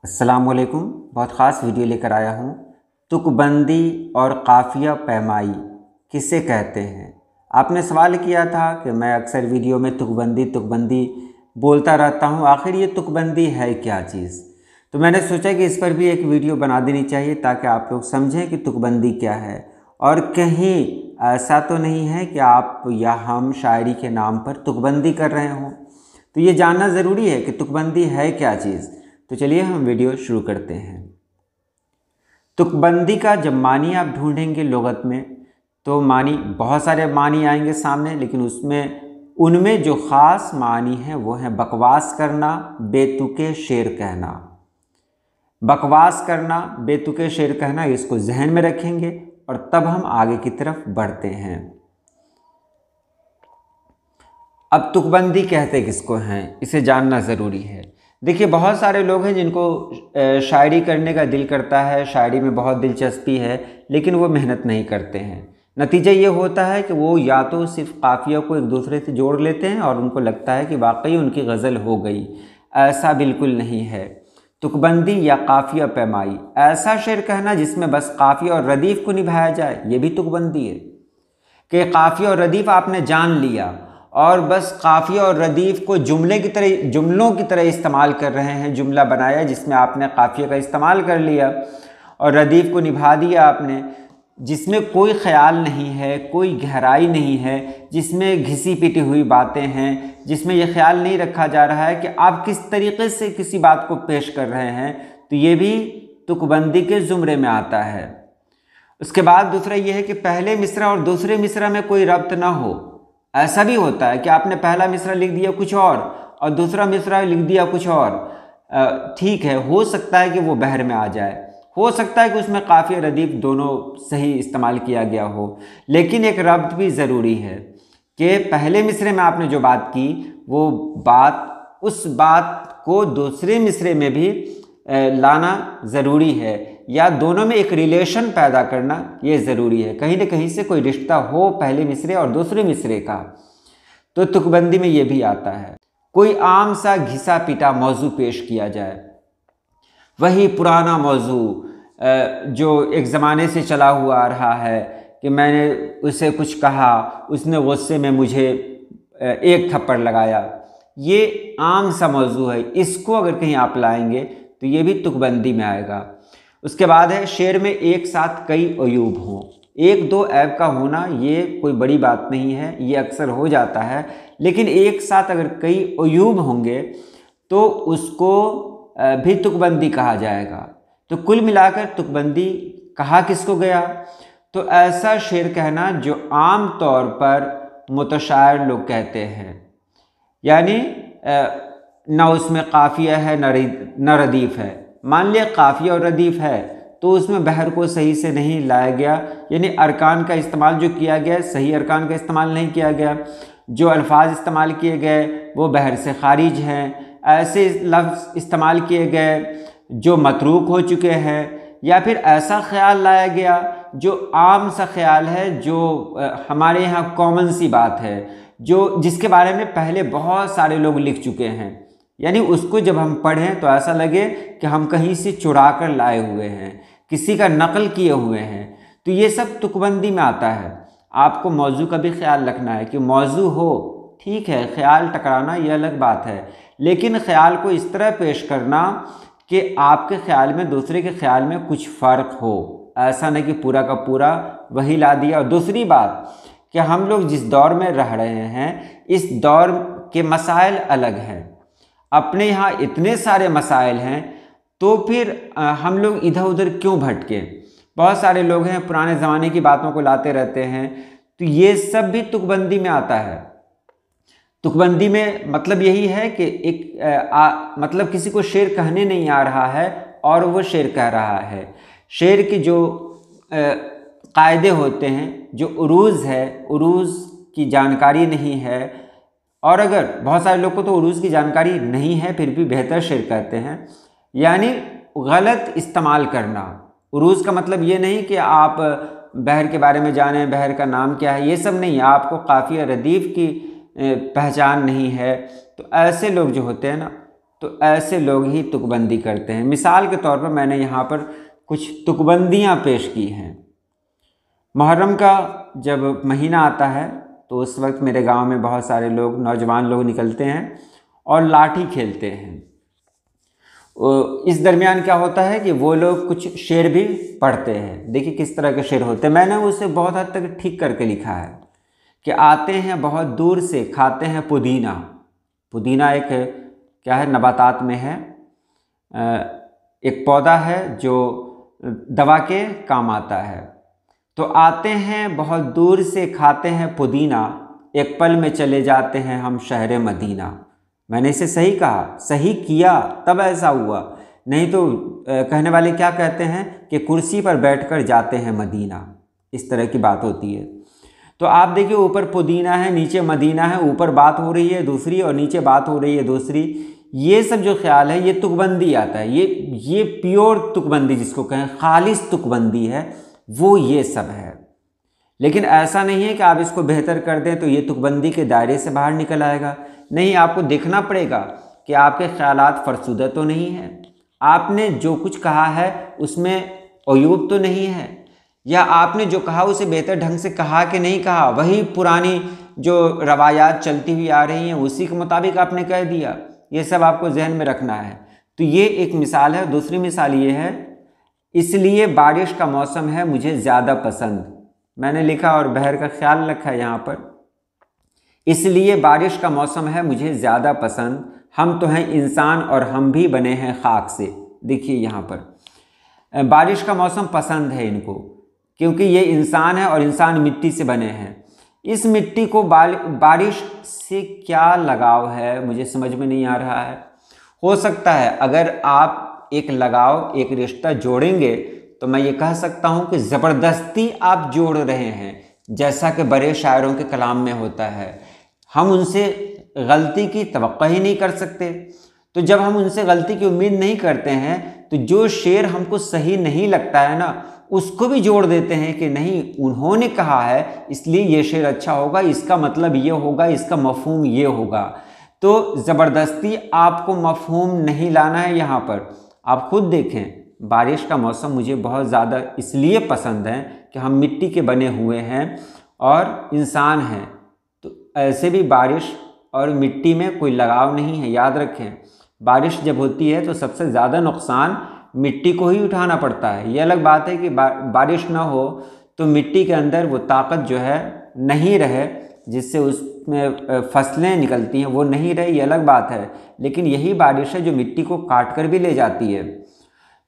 अस्सलामुअलैकुम। बहुत ख़ास वीडियो लेकर आया हूँ। तुकबंदी और काफ़िया पैमाई किसे कहते हैं? आपने सवाल किया था कि मैं अक्सर वीडियो में तुकबंदी बोलता रहता हूँ, आखिर ये तुकबंदी है क्या चीज़? तो मैंने सोचा कि इस पर भी एक वीडियो बना देनी चाहिए ताकि आप लोग समझें कि तुकबंदी क्या है। और कहीं ऐसा तो नहीं है कि आप या हम शायरी के नाम पर तुकबंदी कर रहे हों। तो ये जानना ज़रूरी है कि तुकबंदी है क्या चीज़। तो चलिए हम वीडियो शुरू करते हैं। तुकबंदी का जब मानी आप ढूंढेंगे लुगत में तो मानी बहुत सारे मानी आएंगे सामने, लेकिन उनमें जो ख़ास मानी है वो है बकवास करना, बेतुके शेर कहना। बकवास करना, बेतुके शेर कहना, इसको जहन में रखेंगे और तब हम आगे की तरफ बढ़ते हैं। अब तुकबंदी कहते किसको हैं, इसे जानना ज़रूरी है। देखिए, बहुत सारे लोग हैं जिनको शायरी करने का दिल करता है, शायरी में बहुत दिलचस्पी है, लेकिन वो मेहनत नहीं करते हैं। नतीजा ये होता है कि वो या तो सिर्फ काफ़िया को एक दूसरे से जोड़ लेते हैं और उनको लगता है कि वाकई उनकी गज़ल हो गई। ऐसा बिल्कुल नहीं है। तुकबंदी या काफ़िया पैमाई, ऐसा शेर कहना जिसमें बस काफ़िया और रदीफ़ को निभाया जाए, ये भी तुकबंदी है। कि काफ़िया और रदीफ़ आपने जान लिया और बस काफ़िया और रदीफ़ को जुमलों की तरह इस्तेमाल कर रहे हैं। जुमला बनाया जिसमें आपने काफ़िया का इस्तेमाल कर लिया और रदीफ़ को निभा दिया आपने, जिसमें कोई ख्याल नहीं है, कोई गहराई नहीं है, जिसमें घिसी पिटी हुई बातें हैं, जिसमें यह ख्याल नहीं रखा जा रहा है कि आप किस तरीके से किसी बात को पेश कर रहे हैं। तो ये भी तुकबंदी के ज़ुमरे में आता है। उसके बाद दूसरा यह है कि पहले मिसरा और दूसरे मिसरा में कोई रब्त ना हो। ऐसा भी होता है कि आपने पहला मिसरा लिख दिया कुछ और दूसरा मिसरा लिख दिया कुछ और। ठीक है, हो सकता है कि वो बहर में आ जाए, हो सकता है कि उसमें काफ़िया रदीफ़ दोनों सही इस्तेमाल किया गया हो, लेकिन एक रब्त भी ज़रूरी है कि पहले मिसरे में आपने जो बात की वो बात, उस बात को दूसरे मिसरे में भी लाना ज़रूरी है, या दोनों में एक रिलेशन पैदा करना ये ज़रूरी है। कहीं ना कहीं से कोई रिश्ता हो पहले मिसरे और दूसरे मिसरे का। तो तुकबंदी में ये भी आता है। कोई आम सा घिसा पिटा मौजू पेश किया जाए, वही पुराना मौजू जो एक ज़माने से चला हुआ आ रहा है कि मैंने उसे कुछ कहा, उसने गुस्से में मुझे एक थप्पड़ लगाया। ये आम सा मौजू है, इसको अगर कहीं आप लाएंगे तो ये भी तुकबंदी में आएगा। उसके बाद है शेर में एक साथ कई अयूब हों। एक दो ऐब का होना ये कोई बड़ी बात नहीं है, ये अक्सर हो जाता है, लेकिन एक साथ अगर कई अयूब होंगे तो उसको भी तुकबंदी कहा जाएगा। तो कुल मिलाकर तुकबंदी कहा किसको गया? तो ऐसा शेर कहना जो आम तौर पर मुतशायर लोग कहते हैं, यानी ना उसमें काफ़िया है न रदीफ़ है। मान लिया काफ़िया और रदीफ़ है तो उसमें बहर को सही से नहीं लाया गया, यानी अरकान का इस्तेमाल जो किया गया सही अरकान का इस्तेमाल नहीं किया गया, जो अल्फाज इस्तेमाल किए गए वो बहर से खारिज हैं, ऐसे लफ्ज़ इस्तेमाल किए गए जो मतरूक हो चुके हैं, या फिर ऐसा ख्याल लाया गया जो आम सा ख्याल है, जो हमारे यहाँ कॉमन सी बात है, जो जिसके बारे में पहले बहुत सारे लोग लिख चुके हैं, यानी उसको जब हम पढ़ें तो ऐसा लगे कि हम कहीं से चुरा कर लाए हुए हैं, किसी का नकल किए हुए हैं। तो ये सब तुकबंदी में आता है। आपको मौजू का भी ख्याल रखना है कि मौजू हो, ठीक है, ख्याल टकराना ये अलग बात है, लेकिन ख्याल को इस तरह पेश करना कि आपके ख्याल में दूसरे के ख्याल में कुछ फ़र्क हो, ऐसा नहीं कि पूरा का पूरा वही ला दिया। और दूसरी बात कि हम लोग जिस दौर में रह रहे हैं इस दौर के मसाइल अलग हैं। अपने यहाँ इतने सारे मसाइल हैं तो फिर हम लोग इधर उधर क्यों भटके? बहुत सारे लोग हैं पुराने ज़माने की बातों को लाते रहते हैं। तो ये सब भी तुकबंदी में आता है। तुकबंदी में मतलब यही है कि मतलब किसी को शेर कहने नहीं आ रहा है और वो शेर कह रहा है। शेर की जो कायदे होते हैं, जो उरूज़ है, उरूज़ की जानकारी नहीं है, और अगर बहुत सारे लोग को तो उरूज़ की जानकारी नहीं है फिर भी बेहतर शेर कहते हैं, यानी गलत इस्तेमाल करना। उरूज़ का मतलब ये नहीं कि आप बहर के बारे में जानें, बहर का नाम क्या है, ये सब नहीं। आपको काफ़िया रदीफ़ की पहचान नहीं है तो ऐसे लोग जो होते हैं ना, तो ऐसे लोग ही तुकबंदी करते हैं। मिसाल के तौर पर मैंने यहाँ पर कुछ तुकबंदियाँ पेश की हैं। मुहर्रम का जब महीना आता है तो उस वक्त मेरे गांव में बहुत सारे लोग, नौजवान लोग निकलते हैं और लाठी खेलते हैं। इस दरमियान क्या होता है कि वो लोग कुछ शेर भी पढ़ते हैं। देखिए किस तरह के शेर होते हैं, मैंने उसे बहुत हद तक ठीक करके लिखा है कि आते हैं बहुत दूर से, खाते हैं पुदीना। पुदीना एक क्या है, नबातात में है, एक पौधा है जो दवा के काम आता है। तो आते हैं बहुत दूर से, खाते हैं पुदीना, एक पल में चले जाते हैं हम शहर मदीना। मैंने इसे सही कहा, सही किया तब ऐसा हुआ, नहीं तो कहने वाले क्या कहते हैं कि कुर्सी पर बैठकर जाते हैं मदीना, इस तरह की बात होती है। तो आप देखिए ऊपर पुदीना है, नीचे मदीना है, ऊपर बात हो रही है दूसरी और नीचे बात हो रही है दूसरी। ये सब जो ख्याल है ये तुकबंदी आता है, ये प्योर तुकबंदी जिसको कहें, खालिस तुकबंदी है, वो ये सब है। लेकिन ऐसा नहीं है कि आप इसको बेहतर कर दें तो ये तुकबंदी के दायरे से बाहर निकल आएगा। नहीं, आपको देखना पड़ेगा कि आपके ख्यालात फरसुदा तो नहीं है, आपने जो कुछ कहा है उसमें अयूब तो नहीं है, या आपने जो कहा उसे बेहतर ढंग से कहा कि नहीं कहा, वही पुरानी जो रवायात चलती हुई आ रही हैं उसी के मुताबिक आपने कह दिया। ये सब आपको जहन में रखना है। तो ये एक मिसाल है। दूसरी मिसाल ये है, इसलिए बारिश का मौसम है मुझे ज़्यादा पसंद। मैंने लिखा और बहर का ख्याल रखा है यहाँ पर, इसलिए बारिश का मौसम है मुझे ज़्यादा पसंद, हम तो हैं इंसान और हम भी बने हैं खाक से। देखिए यहाँ पर बारिश का मौसम पसंद है इनको, क्योंकि ये इंसान है और इंसान मिट्टी से बने हैं। इस मिट्टी को बारिश से क्या लगाव है मुझे समझ में नहीं आ रहा है। हो सकता है अगर आप एक लगाव, एक रिश्ता जोड़ेंगे तो मैं ये कह सकता हूँ कि ज़बरदस्ती आप जोड़ रहे हैं, जैसा कि बड़े शायरों के कलाम में होता है। हम उनसे गलती की तवक्को ही नहीं कर सकते, तो जब हम उनसे गलती की उम्मीद नहीं करते हैं तो जो शेर हमको सही नहीं लगता है ना, उसको भी जोड़ देते हैं कि नहीं उन्होंने कहा है इसलिए ये शेर अच्छा होगा, इसका मतलब ये होगा, इसका मफहूम ये होगा। तो ज़बरदस्ती आपको मफहूम नहीं लाना है यहाँ पर। आप खुद देखें, बारिश का मौसम मुझे बहुत ज़्यादा इसलिए पसंद है कि हम मिट्टी के बने हुए हैं और इंसान हैं, तो ऐसे भी बारिश और मिट्टी में कोई लगाव नहीं है। याद रखें, बारिश जब होती है तो सबसे ज़्यादा नुकसान मिट्टी को ही उठाना पड़ता है। ये अलग बात है कि बारिश ना हो तो मिट्टी के अंदर वो ताकत जो है नहीं रहे, जिससे उसमें फसलें निकलती हैं वो नहीं रहे, ये अलग बात है। लेकिन यही बारिश है जो मिट्टी को काट कर भी ले जाती है।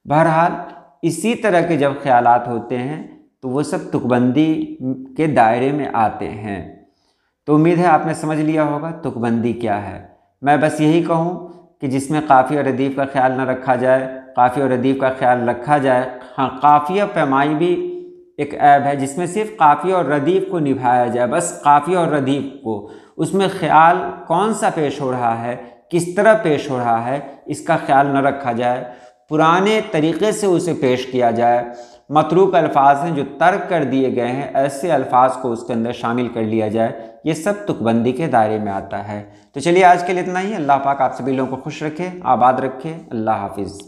बहरहाल इसी तरह के जब ख्यालात होते हैं तो वो सब तुकबंदी के दायरे में आते हैं। तो उम्मीद है आपने समझ लिया होगा तुकबंदी क्या है। मैं बस यही कहूँ कि जिसमें काफ़ी और रदीफ़ का ख्याल न रखा जाए, काफ़ी और रदीफ़ का ख्याल रखा जाए। हाँ, काफ़िया पैमाई भी एक ऐब है जिसमें सिर्फ काफ़ी और रदीफ़ को निभाया जाए, बस काफ़ी और रदीफ़ को, उसमें ख्याल कौन सा पेश हो रहा है, किस तरह पेश हो रहा है, इसका ख्याल न रखा जाए, पुराने तरीक़े से उसे पेश किया जाए। मतरूक अल्फाज हैं जो तर्क कर दिए गए हैं, ऐसे अल्फाज को उसके अंदर शामिल कर लिया जाए, ये सब तुकबंदी के दायरे में आता है। तो चलिए आज के लिए इतना ही। अल्लाह पाक आप सभी लोगों को खुश रखे, आबाद रखे। अल्लाह हाफिज़।